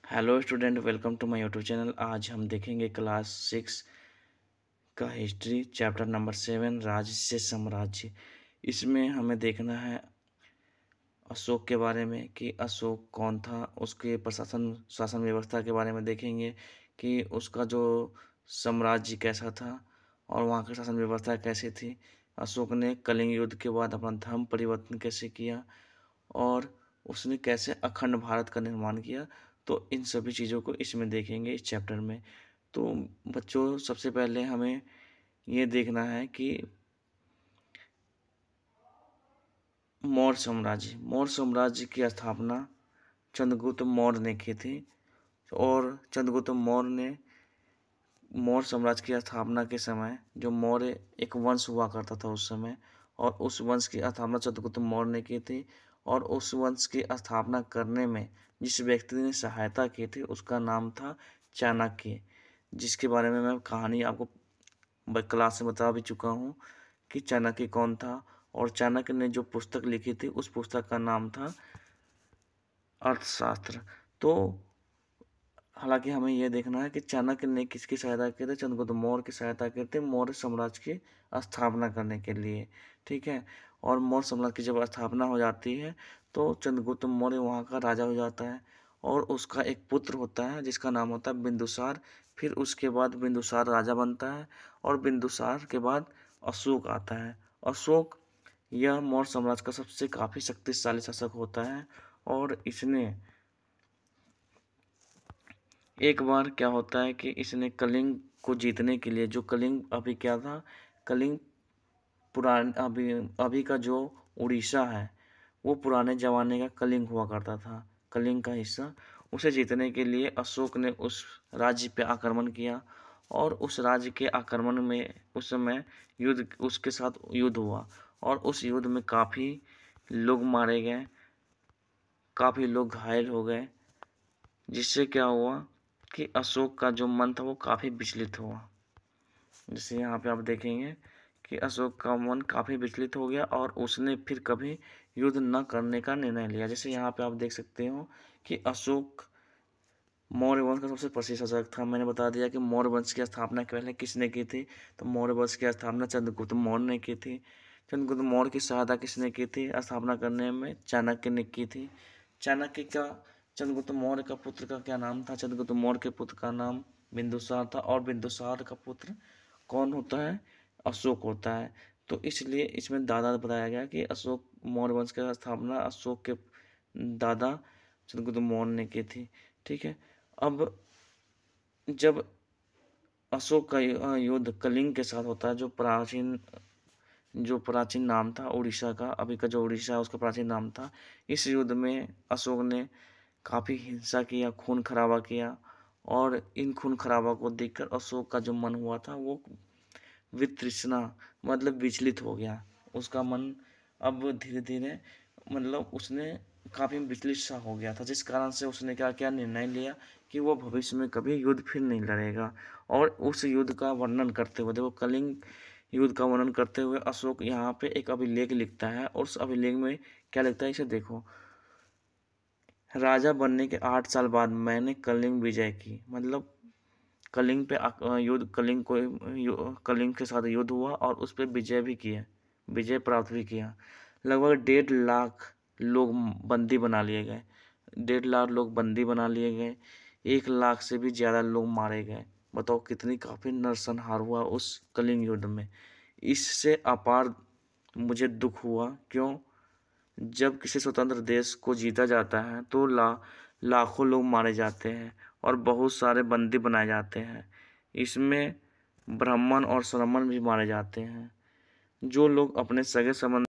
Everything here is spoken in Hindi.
Hello student, welcome to my YouTube channel. आज हम देखेंगे क्लास 6 का हिस्ट्री चैप्टर नंबर 7 राज्य से साम्राज्य। इसमें हमें देखना है अशोक के बारे में कि अशोक कौन था, उसके शासन व्यवस्था के बारे में देखेंगे कि उसका जो साम्राज्य कैसा था और वहाँ की शासन व्यवस्था कैसी थी। अशोक ने कलिंग युद्ध के बाद अपना धर्म परिवर्तन कैसे किया और उसने कैसे अखंड भारत का निर्माण किया। तो इन सभी चीज़ों को इसमें देखेंगे इस चैप्टर में। तो बच्चों, सबसे पहले हमें ये देखना है कि मौर्य साम्राज्य की स्थापना चंद्रगुप्त मौर्य ने की थी। और चंद्रगुप्त मौर्य ने मौर्य साम्राज्य की स्थापना के समय जो मौर्य एक वंश हुआ करता था उस समय, और उस वंश की स्थापना चंद्रगुप्त मौर्य ने की थी। और उस वंश की स्थापना करने में जिस व्यक्ति ने सहायता की थी उसका नाम था चाणक्य, जिसके बारे में मैं कहानी आपको क्लास में बता भी चुका हूँ कि चाणक्य कौन था। और चाणक्य ने जो पुस्तक लिखी थी उस पुस्तक का नाम था अर्थशास्त्र। तो हालांकि हमें यह देखना है कि चाणक्य ने किसकी सहायता की थी, चंद्रगुप्त मौर्य की सहायता की थी मौर्य साम्राज्य की स्थापना करने के लिए। ठीक है। और मौर्य साम्राज्य की जब स्थापना हो जाती है तो चंद्रगुप्त मौर्य वहाँ का राजा हो जाता है और उसका एक पुत्र होता है जिसका नाम होता है बिंदुसार। फिर उसके बाद बिंदुसार राजा बनता है और बिंदुसार के बाद अशोक आता है। अशोक यह मौर्य साम्राज्य का सबसे काफ़ी शक्तिशाली शासक होता है। और इसने एक बार क्या होता है कि इसने कलिंग को जीतने के लिए, जो कलिंग अभी क्या था, कलिंग अभी का जो उड़ीसा है वो पुराने ज़माने का कलिंग हुआ करता था, कलिंग का हिस्सा। उसे जीतने के लिए अशोक ने उस राज्य पे आक्रमण किया और उस राज्य के आक्रमण में उस समय उसके साथ युद्ध हुआ और उस युद्ध में काफ़ी लोग मारे गए, काफ़ी लोग घायल हो गए, जिससे क्या हुआ कि अशोक का जो मन था वो काफ़ी विचलित हुआ। जैसे यहाँ पे आप देखेंगे कि अशोक का मन काफ़ी विचलित हो गया और उसने फिर कभी युद्ध न करने का निर्णय लिया। जैसे यहाँ पे आप देख सकते हो कि अशोक मौर्य वंश का सबसे प्रसिद्ध शासक था। मैंने बता दिया कि मौर्य वंश की स्थापना पहले किसने की थी, तो मौर्य वंश की स्थापना चंद्रगुप्त मौर्य ने की थी। चंद्रगुप्त मौर्य की सहायता किसने की थी स्थापना करने में, चाणक्य ने की थी। चाणक्य का चंद्रगुप्त मौर्य का पुत्र का क्या नाम था, चंद्रगुप्त मौर्य के पुत्र का नाम बिंदुसार था। और बिंदुसार का पुत्र कौन होता है, अशोक होता है। तो इसलिए इसमें दादा बताया गया कि अशोक मौर्य वंश की स्थापना अशोक के दादा चंद्रगुप्त मौर्य ने की थी। ठीक है। अब जब अशोक का युद्ध कलिंग के साथ होता है, जो प्राचीन नाम था उड़ीसा का, अभी का जो उड़ीसा है उसका प्राचीन नाम था। इस युद्ध में अशोक ने काफ़ी हिंसा किया, खून खराबा किया। और इन खून खराबा को देखकर अशोक का जो मन हुआ था वो वितृष्णा मतलब विचलित हो गया। उसका मन अब धीरे धीरे मतलब उसने काफ़ी विचलित सा हो गया था, जिस कारण से उसने क्या निर्णय लिया कि वो भविष्य में कभी युद्ध फिर नहीं लड़ेगा। और उस युद्ध का वर्णन करते हुए, देखो कलिंग युद्ध का वर्णन करते हुए अशोक यहाँ पे एक अभिलेख लिखता है। और उस अभिलेख में क्या लिखता है, इसे देखो। राजा बनने के 8 साल बाद मैंने कलिंग विजय की, मतलब कलिंग पे कलिंग के साथ युद्ध हुआ और उस पर विजय भी किया, विजय प्राप्त भी किया। लगभग 1.5 लाख लोग बंदी बना लिए गए, 1.5 लाख लोग बंदी बना लिए गए, 1 लाख से भी ज़्यादा लोग मारे गए। बताओ कितनी काफ़ी नरसंहार हुआ उस कलिंग युद्ध में। इससे अपार मुझे दुख हुआ। क्यों? जब किसी स्वतंत्र देश को जीता जाता है तो लाखों लोग मारे जाते हैं और बहुत सारे बंदी बनाए जाते हैं। इसमें ब्राह्मण और श्रमण भी मारे जाते हैं। जो लोग अपने सगे संबंधी